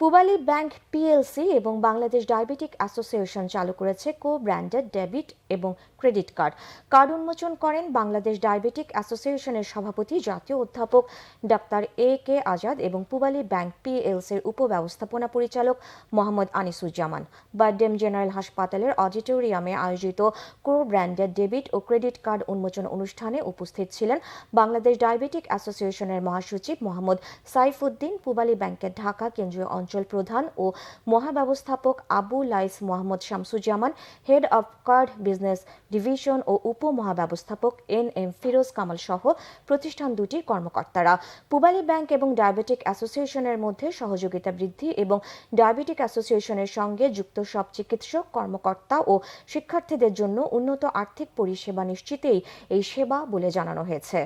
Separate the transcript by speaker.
Speaker 1: Pubali bank PLC এবং Bangladesh diabetic association চালু করেছে কো-ব্র্যান্ডেড ডেবিট এবং ক্রেডিট কার্ড। কার্ড উন্মোচন করেন বাংলাদেশ ডায়াবেটিক অ্যাসোসিয়েশনের সভাপতি জাতীয় অধ্যাপক ডাক্তার এ.কে আজাদ এবং পূবালী ব্যাংক পিএলসির উপব্যবস্থাপনা পরিচালক মোহাম্মদ আনিসুজ্জামান। বারডেম জেনারেল হাসপাতালের অডিটোরিয়ামে আয়োজিত কো-ব্র্যান্ডেড ডেবিট ও ক্রেডিট কার্ড উন্মোচন অনুষ্ঠানে উপস্থিত ছিলেন বাংলাদেশ ডায়াবেটিক অ্যাসোসিয়েশনের মহাসচিব মোহাম্মদ সাইফুদ্দিন, পূবালী ব্যাংকের ঢাকা কেন্দ্রীয় অঞ্চল প্রধান ও মহাব্যবস্থাপক Abu Lais Mohammad Shamsuzzaman, head of card business division ও উপমহাব্যবস্থাপক এন.এম. ফিরোজ কামাল সহ প্রতিষ্ঠান দুটির কর্মকর্তারা। পূবালী ব্যাংক এবং ডায়াবেটিক অ্যাসোসিয়েশনের মধ্যে সহযোগিতা বৃদ্ধি এবং ডায়াবেটিক অ্যাসোসিয়েশনের সঙ্গে যুক্ত সব চিকিৎসক, কর্মকর্তা ও শিক্ষার্থীদের জন্য উন্নত আর্থিক পরিষেবা নিশ্চিতেই এই সেবা বলে জানানো হয়েছে।